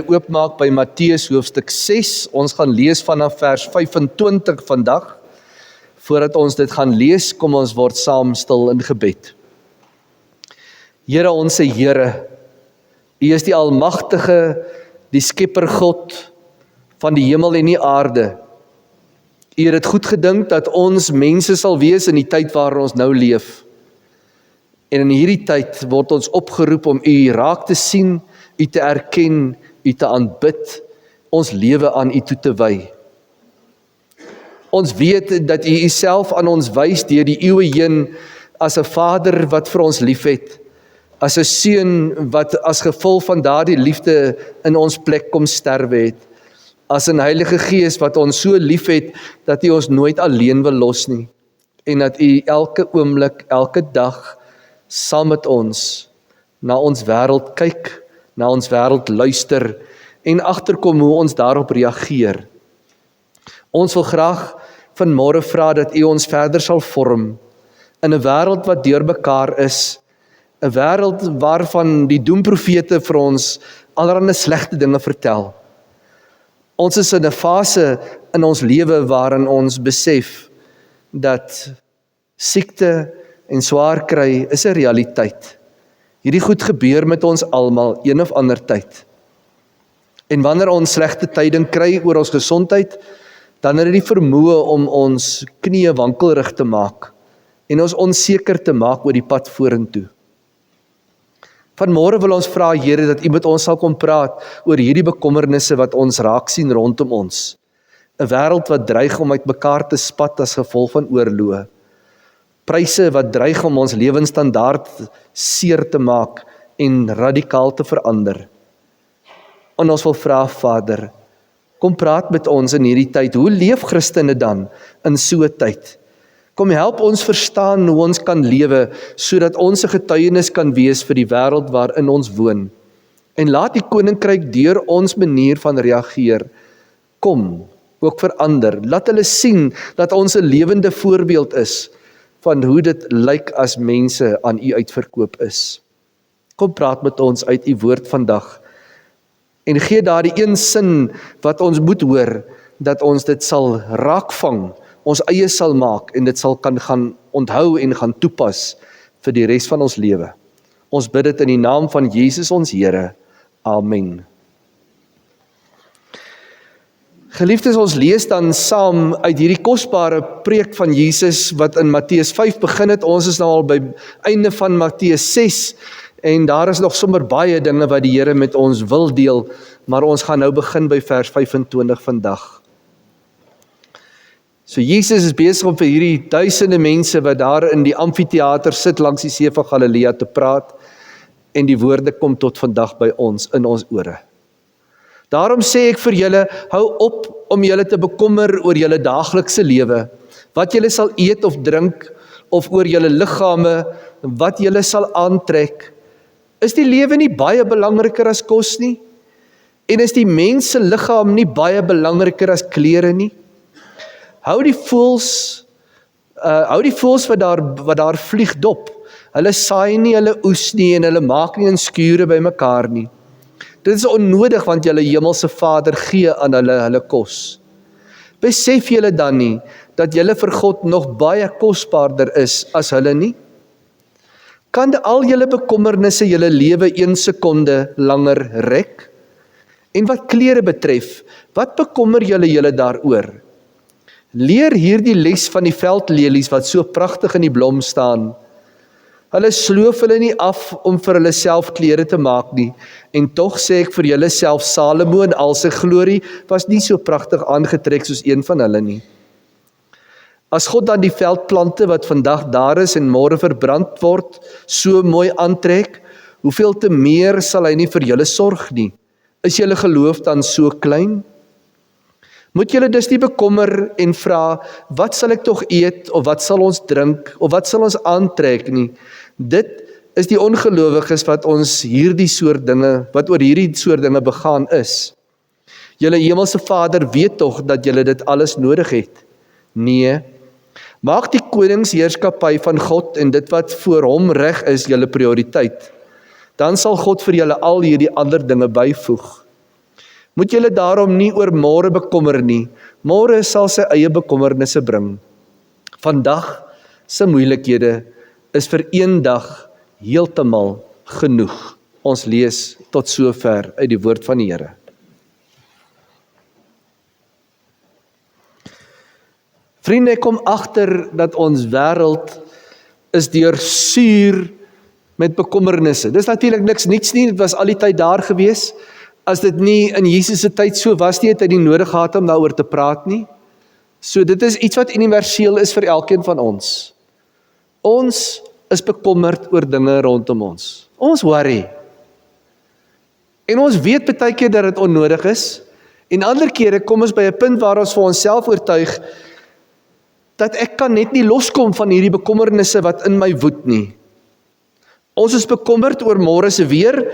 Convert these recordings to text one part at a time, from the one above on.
Oopmaak by Matteus hoofstuk 6, ons gaan lees vanaf vers 25 vandag. Voordat ons dit gaan lees, kom ons word saam stil in gebed. Here, onse Here, U is die Almagtige, die Skepper God van die hemel en die aarde. U het dit goed gedink dat ons mense sal wees in die tyd waarin ons nou leef. En in hierdie tyd word ons opgeroep om U raak te sien, U te erken, U te aanbid, ons lewe aan U toe te wy. Ons weet dat U Uself aan ons wys deur die eeue heen as 'n Vader wat vir ons liefhet, as 'n Seun wat as gevolg van daardie liefde in ons plek kom sterwe het, as 'n Heilige Gees wat ons so liefhet dat U ons nooit alleen wil los nie, en dat U elke oomblik, elke dag saam met ons na ons wêreld kyk, na ons wêreld luister en agterkom hoe ons daarop reageer. Ons wil graag vanmôre vra dat U ons verder sal vorm in 'n wêreld wat deurmekaar is, 'n wêreld waarvan die doemprofete vir ons allerlei slegte dinge vertel. Ons is in 'n fase in ons lewe waarin ons besef dat siekte en swaar kry is 'n realiteit. Hierdie goed gebeur met ons almal een of ander tyd. En wanneer ons slegte tyding kry oor ons gesondheid, dan het dit die vermoë om ons knieë wankelrig te maak en ons onseker te maak oor die pad vorentoe. Vanmôre wil ons vra, Here, dat U met ons sal kom praat oor hierdie bekommernisse wat ons raak sien rondom ons. 'n Wêreld wat dreig om uitmekaar te spat as gevolg van oorloë. Pryse wat dreig om ons lewensstandaard seer te maak en radikaal te verander. En ons wil vra, Vader, kom praat met ons in hierdie tyd. Hoe leef Christene dan in so 'n tyd? Kom help ons verstaan hoe ons kan lewe, sodat ons 'n getuienis kan wees vir die wêreld waarin ons woon. En laat die koninkryk deur ons manier van reageer kom, ook verander. Laat hulle sien dat ons 'n lewende voorbeeld is van hoe dit lyk as mense aan U uitverkoop is. Kom praat met ons uit U woord vandag en gee daardie een sin wat ons moet hoor, dat ons dit sal raakvang, ons eie sal maak en dit sal kan gaan onthou en gaan toepas vir die res van ons lewe. Ons bid dit in die naam van Jesus ons Here. Amen. Geliefdes, ons lees dan saam uit hierdie kosbare preek van Jesus wat in Matteus 5 begin het. Ons is nou al by einde van Matteus 6 en daar is nog sommer baie dinge wat die Here met ons wil deel, maar ons gaan nou begin by vers 25 vandag. So Jesus is besig om vir hierdie duisende mense wat daar in die amfitheater sit langs die see van Galilea te praat, en die woorde kom tot vandag by ons, in ons ore. Daarom sê ek vir julle, hou op om julle te bekommer oor julle daaglikse lewe, wat julle sal eet of drink, of oor julle liggame, wat julle sal aantrek. Is die lewe nie baie belangriker as kos nie? En is die mens se liggaam nie baie belangriker as klere nie? Hou die voëls wat daar vlieg dop. Hulle saai nie, hulle oes nie en hulle maak nie in skure by mekaar nie. Dit is onnodig want julle hemelse Vader gee aan hulle kos. Besef julle dan nie dat julle vir God nog baie kosbaarder is as hulle nie? Kan al julle bekommernisse julle lewe 1 sekonde langer rek? En wat klere betref, wat bekommer julle daaroor? Leer hierdie les van die veldlelies wat so pragtig in die blom staan. Hulle sloof hulle nie af om vir hulle self klere te maak nie, en tog sê ek vir julle, self Salomo in al sy glorie was nie so pragtig aangetrek soos een van hulle nie. As God dan die veldplante wat vandag daar is en môre verbrand word, so mooi aantrek, hoeveel te meer sal hy nie vir julle sorg nie? Is julle geloof dan so klein? Moet julle dus nie bekommer en vra, wat sal ek tog eet, of wat sal ons drink, of wat sal ons aantrek nie? Dit is die ongelowiges wat oor hierdie soort dinge begaan is. Julle hemelse Vader weet tog dat julle dit alles nodig het. Nee, maak die koningsheerskappy van God en dit wat voor hom reg is julle prioriteit. Dan sal God vir julle al hierdie ander dinge byvoeg. Moet julle daarom nie oor môre bekommer nie. Môre sal sy eie bekommernisse bring. Vandag se moeilikhede is vir een dag heeltemal genoeg. Ons lees tot sover uit die woord van die Here. Vriende, ek kom agter dat ons wêreld is deursuur met bekommernisse. Dis natuurlik niks niets nie, dit was al die tyd daar gewees. As dit nie in Jesus se tyd so was nie, het hy nie nodig gehad om daaroor te praat nie. So dit is iets wat universeel is vir elkeen van ons. Ons is bekommerd oor dinge rondom ons. Ons worry. En ons weet baie keer dat dit onnodig is. En ander kere kom ons by 'n punt waar ons vir onsself oortuig dat ek kan net nie loskom van hierdie bekommernisse wat in my woed nie. Ons is bekommerd oor môre se weer,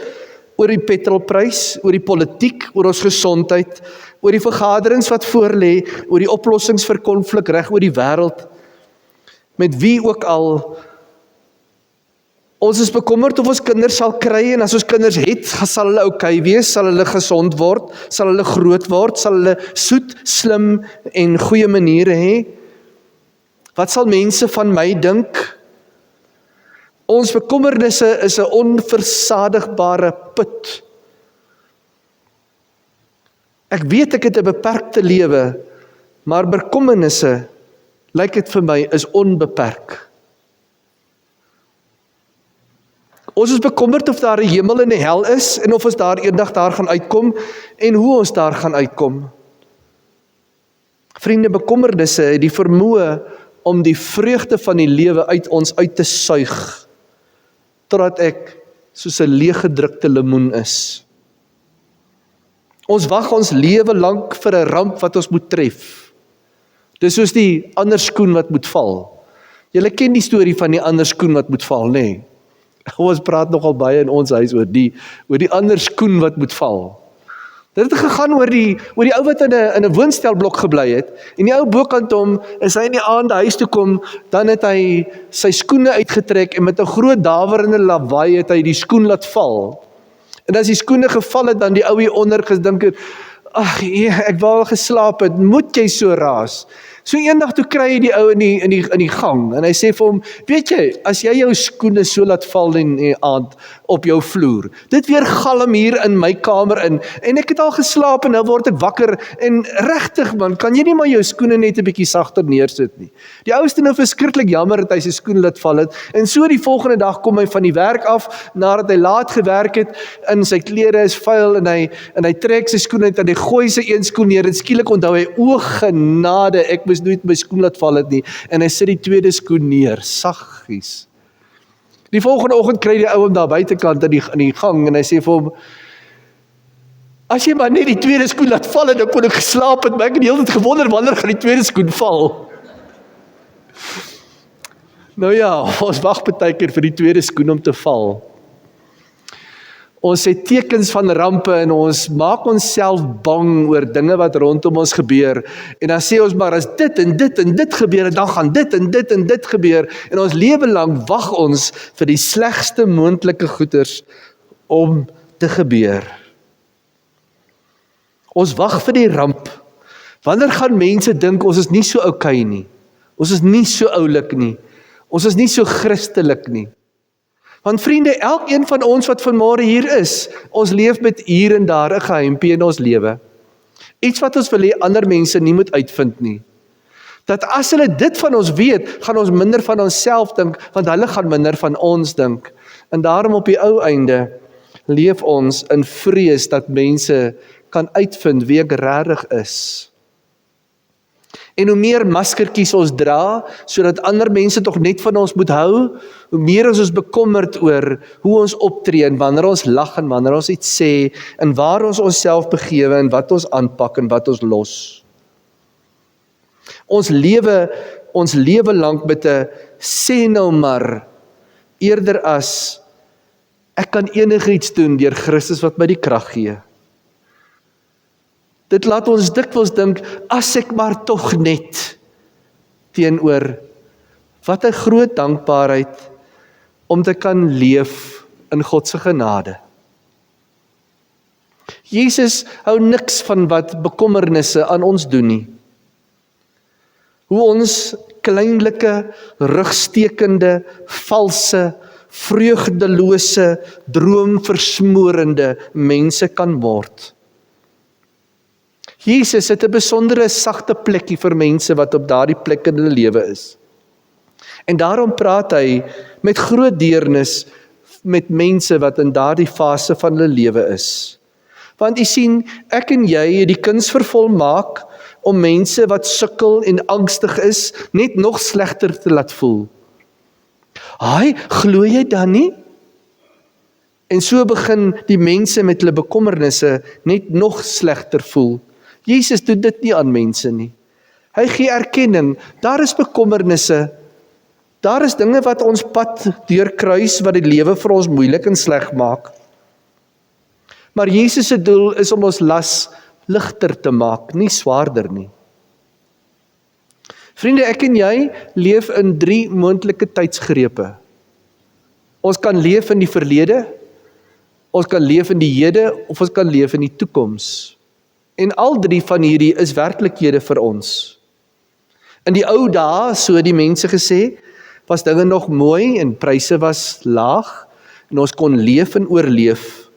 oor die petrolprys, oor die politiek, oor ons gesondheid, oor die vergaderings wat voorlê, oor die oplossings vir konflik reg oor die wêreld, met wie ook al. Ons is bekommerd of ons kinders sal kry, en as ons kinders het, sal hulle okay wees, sal hulle gesond word, sal hulle groot word, sal hulle soet, slim en goeie maniere hê. Wat sal mense van my dink? Ons bekommernisse is 'n onversadigbare put. Ek weet ek het 'n beperkte lewe, maar bekommernisse, lyk dit vir my, is onbeperk. Ons is bekommerd of daar 'n hemel en 'n hel is, en of ons daar eendag daar gaan uitkom, en hoe ons daar gaan uitkom. Vriende, bekommernisse het die vermoë om die vreugde van die lewe uit ons uit te suig, totdat ek soos 'n leeggedrukte lemoen is. Ons wag ons lewe lank vir 'n ramp wat ons moet tref. Dis soos die ander skoen wat moet val. Julle ken die storie van die ander skoen wat moet val, nê? Nee? Ons praat nogal baie in ons huis oor die ander skoen wat moet val. Dit het gegaan oor die ou wat in 'n woonstelblok gebly het, en die ou bokant hom, as hy in die aand huis toe kom, dan het hy sy skoene uitgetrek, en met 'n groot dawerende lawaai het hy die skoen laat val. En as die skoene geval het, dan die ou hier onder gedink het, ag, ek wou al geslaap het, moet jy so raas? So eendag toe kry hy die ou in die gang, en hy sê vir hom, weet jy, as jy jou skoene so laat val in die aand op jou vloer, dit weer galm hier in my kamer in, en ek het al geslaap, en nou word ek wakker, en regtig man, kan jy nie maar jou skoene net 'n bietjie sagter neersit nie. Die ou is nou verskriklik jammer dat hy sy skoene laat val het, en so die volgende dag kom hy van die werk af, nadat hy laat gewerk het, en sy klere is vuil, en hy trek sy skoene uit, en hy gooi sy een skoen neer, en skielik onthou hy, o genade, ek moes nooit my skoen laat val het nie, en hy sit die tweede skoen neer, saggies. Die volgende oggend kry die ou hom daar buitekant in die gang, en hy sê vir hom, as jy maar net die tweede skoen laat val het, dan kon ek geslaap het, maar ek het die hele tyd gewonder, wanneer gaan die tweede skoen val? Nou ja, ons wag baie keer vir die tweede skoen om te val. Ons het tekens van rampe, en ons maak onsself bang oor dinge wat rondom ons gebeur, en dan sê ons maar, as dit en dit en dit gebeur, dan gaan dit en dit en dit gebeur, en ons lewe lang wag ons vir die slegste moontlike goeders om te gebeur. Ons wag vir die ramp. Wanneer gaan mense dink, ons is nie so okay nie, ons is nie so oulik nie, ons is nie so Christelik nie. Want vriende, elkeen van ons wat vanmôre hier is, ons leef met hier en daar 'n geheimpie in ons lewe. Iets wat ons wil hê ander mense nie moet uitvind nie. Dat as hulle dit van ons weet, gaan ons minder van onsself dink, want hulle gaan minder van ons dink. En daarom op die ou einde, leef ons in vrees dat mense kan uitvind wie ek regtig is. En hoe meer maskertjies ons dra, sodat ander mense tog net van ons moet hou, hoe meer is ons bekommerd oor hoe ons optree, en wanneer ons lag, en wanneer ons iets sê, en waar ons onsself begewe, en wat ons aanpak, en wat ons los. Ons lewe lank met 'n sê nou maar, eerder as, ek kan enigiets doen deur Christus wat my die krag gee. Dit laat ons dikwels dink, as ek maar tog net, teenoor, wat 'n groot dankbaarheid, om te kan leef in God se genade. Jesus hou niks van wat bekommernisse aan ons doen nie. Hoe ons kleinlike, rugstekende, valse, vreugdelose, droomversmorende mense kan word. Jesus het 'n besondere sagte plekkie vir mense wat op daardie plek in hulle lewe is. En daarom praat hy met groot deernis met mense wat in daardie fase van hulle lewe is. Want jy sien, ek en jy het die kuns vervolmaak om mense wat sukkel en angstig is, net nog slegter te laat voel. Haai, glo jy dan nie? En so begin die mense met hulle bekommernisse net nog slegter voel. Jesus doen dit nie aan mense nie. Hy gee erkenning, daar is bekommernisse, daar is dinge wat ons pad deurkruis, wat die lewe vir ons moeilik en sleg maak. Maar Jesus se doel is om ons las ligter te maak, nie swaarder nie. Vriende, ek en jy leef in 3 moontlike tydsgrepe. Ons kan leef in die verlede, ons kan leef in die hede, of ons kan leef in die toekoms. En al 3 van hierdie is werklikhede vir ons. In die ou dae, so die mense gesê, was dinge nog mooi en pryse was laag, en ons kon leef en oorleef.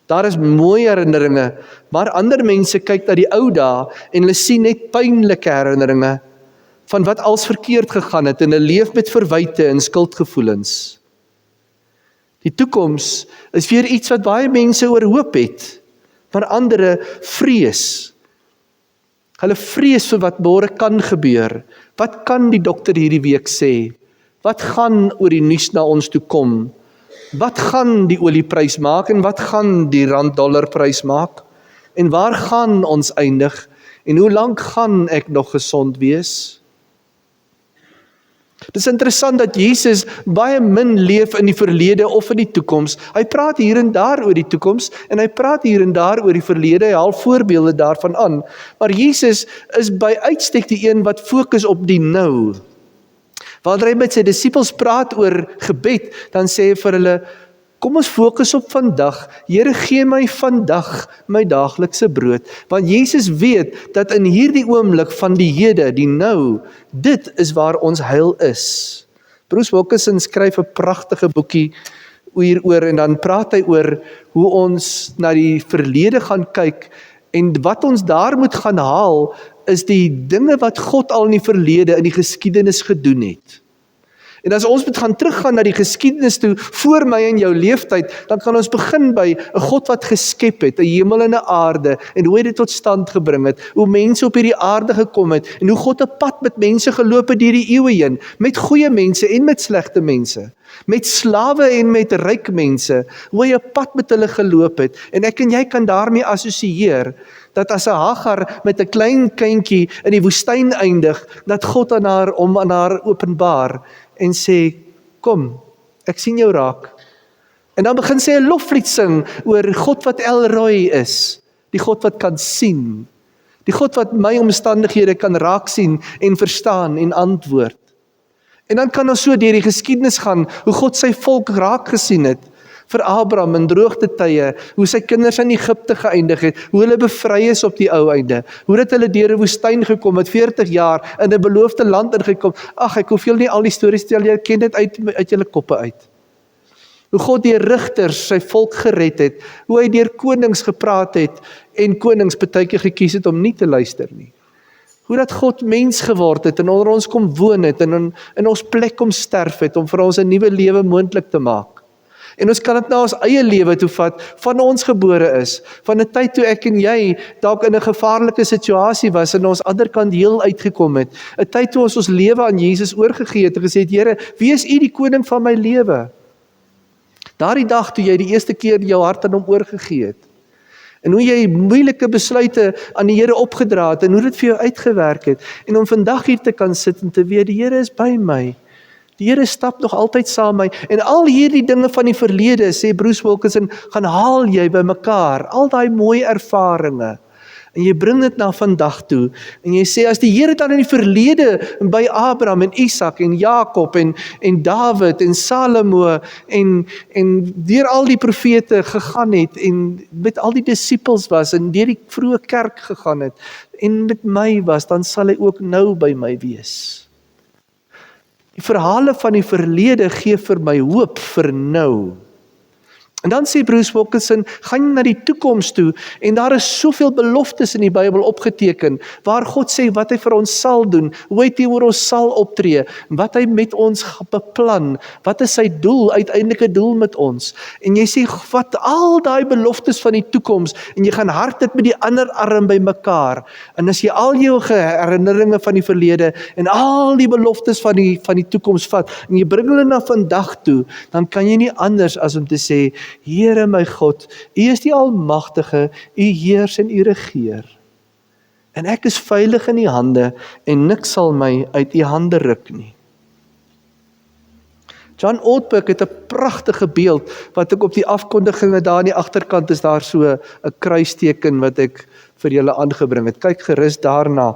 Daar is mooi herinneringe, maar ander mense kyk na die ou dae en hulle sien net pynlike herinneringe van wat als verkeerd gegaan het en hulle leef met verwyte en skuldgevoelens. Die toekoms is weer iets wat baie mense oor hoop het, maar ander vrees. Hulle vrees vir wat môre kan gebeur. Wat kan die dokter hierdie week sê? Wat gaan oor die nuus na ons toe kom? Wat gaan die olieprys maak en wat gaan die rand-dollarprys maak? En waar gaan ons eindig? En hoe lank gaan ek nog gesond wees? Dit is interessant dat Jesus baie min leef in die verlede of in die toekoms. Hy praat hier en daar oor die toekoms en hy praat hier en daar oor die verlede. Hy haal voorbeelde daarvan aan. Maar Jesus is by uitstek die een wat fokus op die nou. Wanneer hy met sy disippels praat oor gebed, dan sê hy vir hulle, kom ons fokus op vandag. Here, gee my vandag my daaglikse brood. Want Jesus weet dat in hierdie oomblik van die hede, die nou, dit is waar ons heil is. Bruce Wilkinson skryf 'n pragtige boekie hieroor en dan praat hy oor hoe ons na die verlede gaan kyk en wat ons daar moet gaan haal is die dinge wat God al in die verlede in die geskiedenis gedoen het. En as ons moet gaan teruggaan na die geskiedenis toe, voor my en jou leeftyd, dan kan ons begin by 'n God wat geskep het, 'n hemel en 'n aarde, en hoe hy dit tot stand gebring het, hoe mense op hierdie aarde gekom het, en hoe God 'n pad met mense geloop het deur die eeue heen, met goeie mense en met slegte mense, met slawe en met ryk mense, hoe hy 'n pad met hulle geloop het, en ek en jy kan daarmee assosieer, dat as 'n Hagar met 'n klein kindjie in die woestyn eindig, dat God aan haar openbaar, en sê, kom, ek sien jou raak. En dan begin sy 'n loflied sing oor God wat El Roi is, die God wat kan sien, die God wat my omstandighede kan raak sien en verstaan en antwoord. En dan kan ons so deur die geskiedenis gaan, hoe God sy volk raak gesien het, vir Abraham in droogtetye, hoe sy kinders in Egipte geëindig het, hoe hulle bevry is op die ou einde, hoe dat hulle deur 'n woestyn gekom het, 40 jaar in 'n beloofde land ingekom. Ag, ek hoef julle nie al die stories te tel, jy ken dit uit julle koppe uit. Hoe God deur rigters sy volk gered het, hoe hy deur konings gepraat het, en konings partykeer gekies het om nie te luister nie. Hoe dat God mens geword het, en onder ons kom woon het, en in ons plek kom sterf het, om vir ons 'n nuwe lewe moontlik te maak. En ons kan dit na ons eie lewe toe vat, van ons gebore is, van 'n tyd toe ek en jy dalk in 'n gevaarlike situasie was, en ons ander kant heel uitgekom het, 'n tyd toe ons lewe aan Jesus oorgegee het, en gesê het, Here, wie is U die koning van my lewe? Daardie dag toe jy die eerste keer jou hart aan hom oorgegee het, en hoe jy moeilike besluite aan die Here opgedra het, en hoe dit vir jou uitgewerk het, en om vandag hier te kan sit en te weet, die Here is by my, die Here stap nog altyd saam met my, en al hierdie dinge van die verlede, sê Bruce Wilkinson, gaan haal jy by mekaar, al daai mooi ervarings, En jy bring dit na vandag toe, en jy sê, as die Here dan in die verlede, by Abraham en Isak en Jakob en Dawid en Salomo en deur al die profete gegaan het, en met al die disippels was, en deur die vroeë kerk gegaan het, en met my was, dan sal hy ook nou by my wees. Die verhale van die verlede gee vir my hoop vir nou. En dan sê Bruce Wilkinson, gaan na die toekoms toe, en daar is soveel beloftes in die Bybel opgeteken, waar God sê wat hy vir ons sal doen, hoe hy teenoor ons sal optree, wat hy met ons beplan, wat is sy doel, uiteindelike doel met ons. En jy sê, vat al die beloftes van die toekoms, en jy gaan hard dit met die ander arm by mekaar, en as jy al jou herinneringe van die verlede, en al die beloftes van die toekoms vat, en jy bring hulle na vandag toe, dan kan jy nie anders as om te sê, Here my God, U is die Almagtige, U heers en U regeer. En ek is veilig in U hande, en niks sal my uit U hande ruk nie. John Ortberg het 'n pragtige beeld, wat ek op die afkondiginge daar aan die agterkant is daar so 'n kruisteken wat ek vir julle aangebring het. Kyk gerus daarna.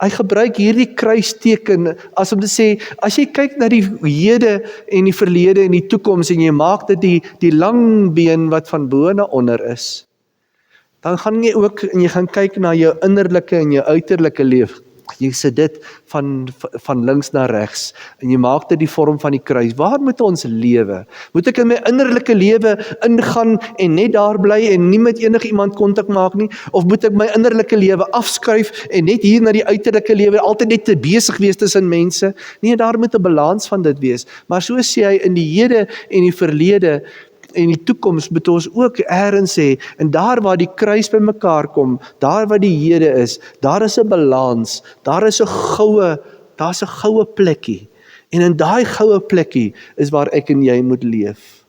Hy gebruik hierdie kruisteken as om te sê, as jy kyk na die hede en die verlede en die toekoms en jy maak dit die lang been wat van bo na onder is, dan gaan jy ook en jy gaan kyk na jou innerlike en jou uiterlike lewe. Jy sit dit van links na regs en jy maak dit die vorm van die kruis. Waar moet ons lewe? Moet ek in my innerlike lewe ingaan en net daar bly en nie met enige iemand kontak maak nie? Of moet ek my innerlike lewe afskryf en net hier na die uiterlike lewe altyd net te besig wees tussen mense? Nee, daar moet 'n balans van dit wees. Maar so sê hy, in die hede en die verlede en die toekoms moet ons ook eers sê, en daar waar die kruis by mekaar kom, daar waar die hede is, daar is 'n balans, daar's 'n goue plekkie, en in daai goue plekkie is waar ek en jy moet leef.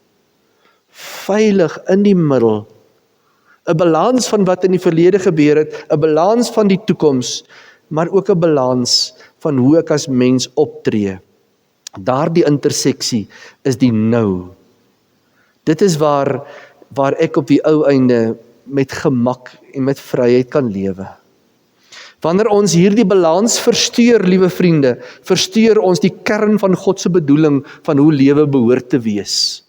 Veilig in die middel, 'n balans van wat in die verlede gebeur het, 'n balans van die toekoms, maar ook 'n balans van hoe ek as mens optree. Daardie interseksie is die nou. Dit is waar ek op die ou einde met gemak en met vryheid kan lewe. Wanneer ons hierdie balans versteur, liewe vriende, versteur ons die kern van God se bedoeling van hoe lewe behoort te wees.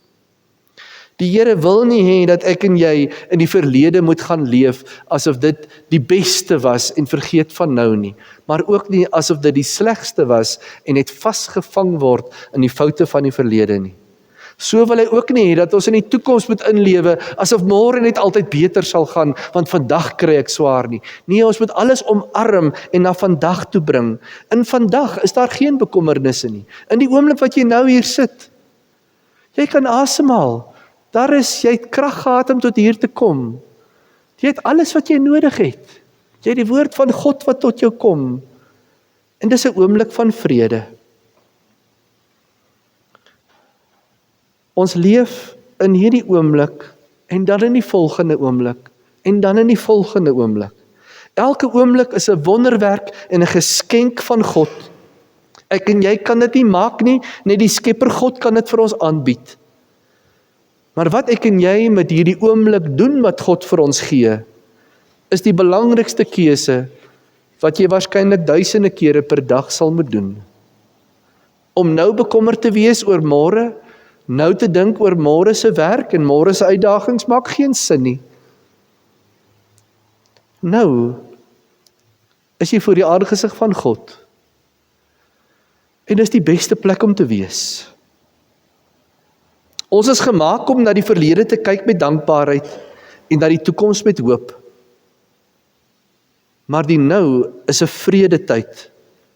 Die Here wil nie hê dat ek en jy in die verlede moet gaan leef asof dit die beste was en vergeet van nou nie, maar ook nie asof dit die slegste was en net vasgevang word in die foute van die verlede nie. So wil hy ook nie hê dat ons in die toekoms moet inlewe asof môre net altyd beter sal gaan, want vandag kry ek swaar nie. Nee, ons moet alles omarm en na vandag toe bring. In vandag is daar geen bekommernisse nie. In die oomblik wat jy nou hier sit, jy kan asemhaal. Jy het krag gehad om tot hier te kom. Jy het alles wat jy nodig het. Jy het die woord van God wat tot jou kom. En dis 'n oomblik van vrede. Ons leef in hierdie oomblik, en dan in die volgende oomblik, en dan in die volgende oomblik. Elke oomblik is 'n wonderwerk en 'n geskenk van God. Ek en jy kan dit nie maak nie, net die Skepper God kan dit vir ons aanbied. Maar wat ek en jy met hierdie oomblik doen wat God vir ons gee, is die belangrikste keuse wat jy waarskynlik duisende kere per dag sal moet doen. Om nou bekommerd te wees oor môre, nou te dink oor môre se werk en môre se uitdagings maak geen sin nie. Nou is jy voor die aangesig van God. En dis die beste plek om te wees. Ons is gemaak om na die verlede te kyk met dankbaarheid en na die toekoms met hoop. Maar die nou is 'n vredetyd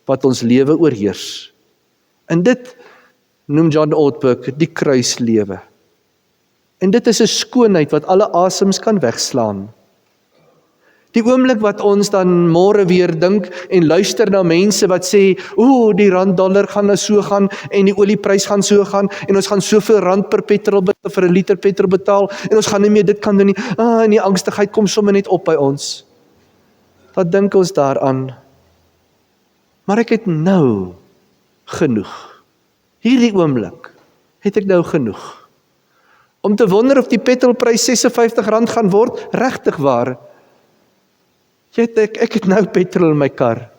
wat ons lewe oorheers. En dit noem John Ortberg die kruislewe. En dit is 'n skoonheid wat alle asems kan wegslaan. Die oomblik wat ons dan môre weer dink en luister na mense wat sê, die rand-dollar gaan nou so gaan en die olieprys gaan so gaan en ons gaan soveel rand per petrol vir 'n liter petrol betaal en ons gaan nie meer dit kan doen nie. En die angstigheid kom sommer net op by ons. Dan dink ons daaraan. Maar ek het nou genoeg. Hierdie oomblik het ek nou genoeg. Om te wonder of die petrolprys R56 gaan word, regtig waar. Ek het nou petrol in my kar.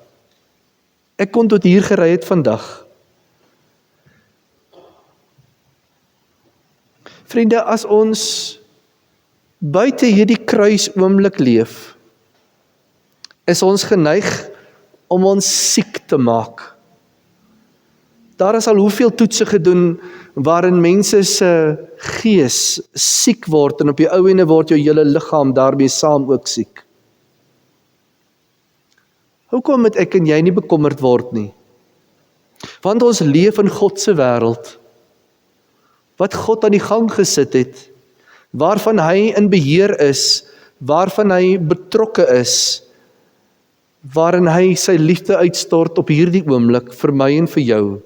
Ek kon tot hier gery het vandag. Vriende, as ons buite hierdie kruis oomblik leef, is ons geneig om ons siek te maak. Daar is al hoeveel toetse gedoen waarin mense se gees siek word en op die ou ende word jou hele liggaam daarmee saam ook siek. Hoekom moet ek en jy nie bekommerd word nie? Want ons leef in God se wêreld, wat God aan die gang gesit het, waarvan hy in beheer is, waarvan hy betrokke is, waarin hy sy liefde uitstort op hierdie oomblik vir my en vir jou.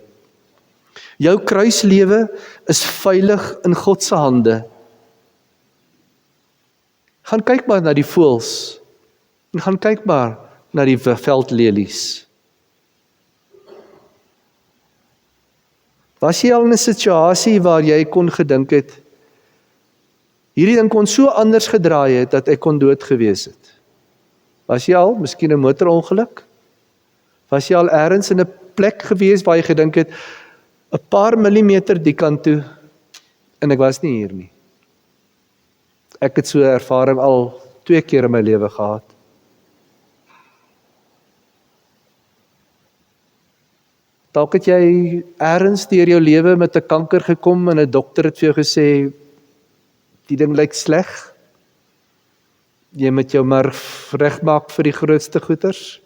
Jou kruislewe is veilig in God se hande. Gaan kyk maar na die voëls en gaan kyk maar na die veldlelies. Was jy al in 'n situasie waar jy kon gedink het, hierdie ding kon so anders gedraai het dat ek kon dood gewees het? Was jy al, miskien 'n motorongeluk? Was jy al ergens in 'n plek gewees waar jy gedink het, 'n paar millimeter die kant toe, en ek was nie hier nie. Ek het so 'n ervaring al 2 keer in my lewe gehad. Dalk het jy ergens deur jou lewe met 'n kanker gekom en 'n dokter het vir jou gesê, die ding lyk sleg. Jy moet jou maar regmaak vir die grootste goeters.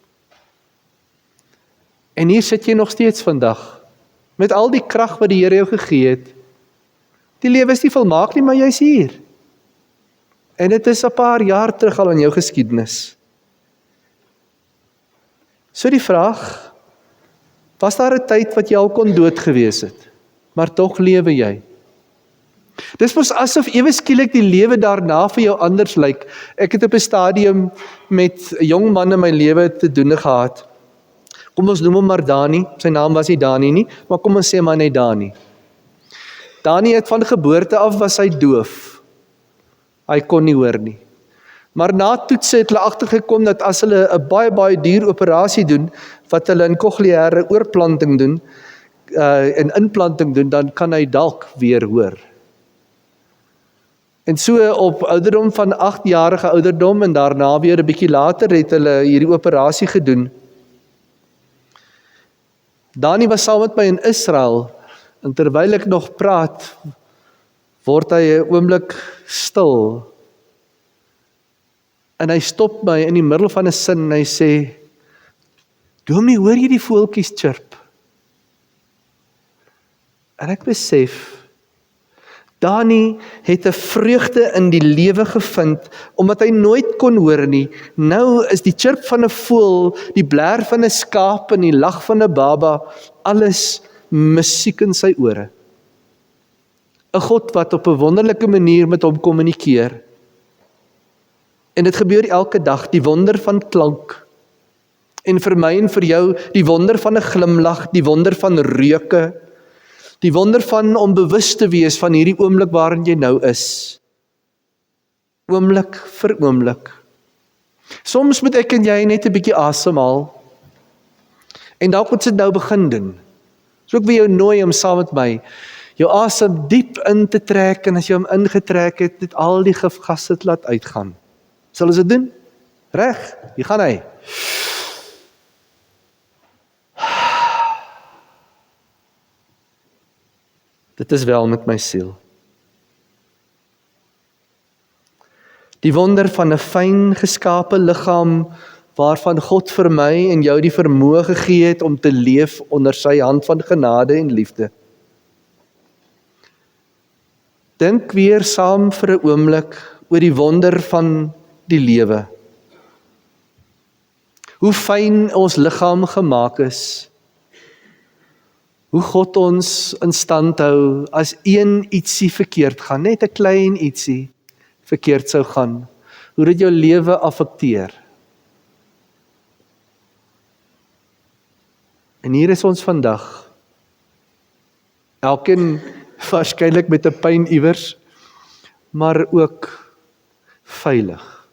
En hier sit jy nog steeds vandag, met al die krag wat die Here jou gegee het. Die lewe is nie volmaak nie, maar jy's hier. En dit is 'n paar jaar terug al in jou geskiedenis. So die vraag, was daar 'n tyd wat jy al kon dood gewees het, maar tog lewe jy? Dis mos asof ewe skielik die lewe daarna vir jou anders lyk. Ek het op 'n stadium met 'n jong man in my lewe te doen gehad. Kom ons noem hom maar Dani, sy naam was nie Dani nie, maar kom ons sê maar net Dani. Dani het van geboorte af was hy doof. Hy kon nie hoor nie. Maar na toetse het hulle agtergekom dat as hulle 'n baie duur operasie doen, wat hulle in cochleaire oorplanting doen, en inplanting doen, dan kan hy dalk weer hoor. En so op ouderdom van 8-jarige ouderdom en daarna weer 'n bietjie later het hulle hierdie operasie gedoen. Dani was saam met my in Israel, en terwyl ek nog praat, word hy 'n oomblik stil. En hy stop my in die middel van 'n sin en hy sê, Dominee, hoor jy die voeltjies chirp? En ek besef, Dani het 'n vreugde in die lewe gevind, omdat hy nooit kon hoor nie. Nou is die chirp van 'n voël, die blaar van 'n skaap en die lag van 'n baba, alles musiek in sy ore. 'n God wat op 'n wonderlike manier met hom kommunikeer. En dit gebeur elke dag, die wonder van klank. En vir my en vir jou, die wonder van 'n glimlag, die wonder van reuke, die wonder van om bewus te wees van hierdie oomblik waarin jy nou is. Oomblik vir oomblik. Soms moet ek en jy net 'n bietjie asemhaal. En dalk moet dit nou begin doen. So ek wil jou nooi om saam met my jou asem diep in te trek, en as jy hom ingetrek het, net al die gifgasse laat uitgaan. Sal ons dit doen? Reg, hier gaan hy. Dit is wel met my siel. Die wonder van 'n fyn geskape liggaam, waarvan God vir my en jou die vermoë gegee het om te leef onder sy hand van genade en liefde. Dink weer saam vir 'n oomblik oor die wonder van die lewe. Hoe fyn ons liggaam gemaak is. Hoe God ons in stand hou as een ietsie verkeerd gaan, net 'n klein ietsie verkeerd sou gaan. Hoe dit jou lewe affekteer. En hier is ons vandag. Elkeen waarskynlik met 'n pyn iewers, maar ook veilig.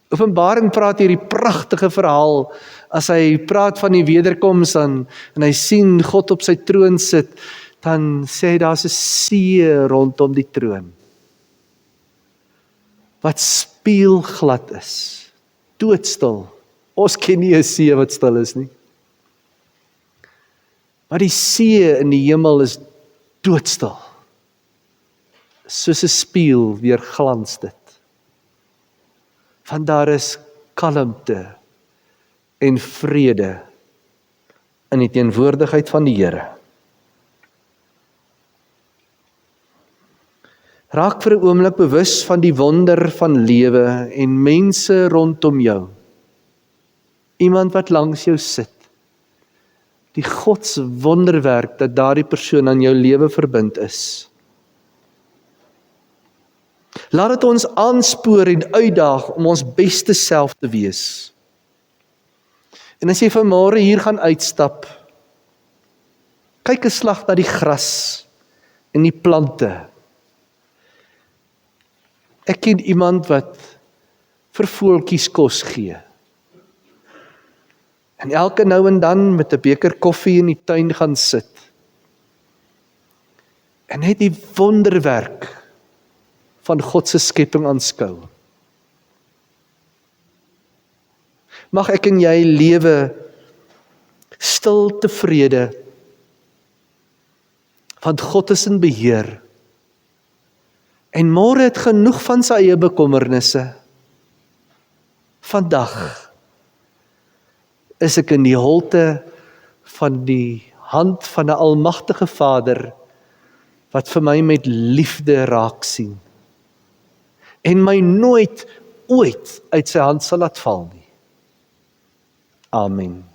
Openbaring praat hier die pragtige verhaal, as hy praat van die wederkoms en hy sien God op sy troon sit, dan sê hy daar's 'n see rondom die troon, wat spieelglad is, doodstil. Ons ken nie 'n see wat stil is nie. Maar die see in die hemel is doodstil. Soos 'n spieël weer glans dit. Want daar is kalmte en vrede in die teenwoordigheid van die Here. Raak vir 'n oomblik bewus van die wonder van lewe en mense rondom jou. Iemand wat langs jou sit. Die God se wonderwerk dat daardie persoon aan jou lewe verbind is. Laat dit ons aanspoor en uitdaag om ons beste self te wees. En as jy vanmôre hier gaan uitstap, kyk 'n slag na die gras en die plante. Ek ken iemand wat vir voeltjies kos gee. En elke nou en dan met 'n beker koffie in die tuin gaan sit. En net die wonderwerk van God se skepping aanskou. Mag ek en jy lewe stil tevrede, want God is in beheer. En môre het genoeg van sy eie bekommernisse. Vandag is ek in die holte van die hand van 'n almagtige Vader, wat vir my met liefde raak sien. En my nooit ooit uit sy hand sal laat val nie. Amen.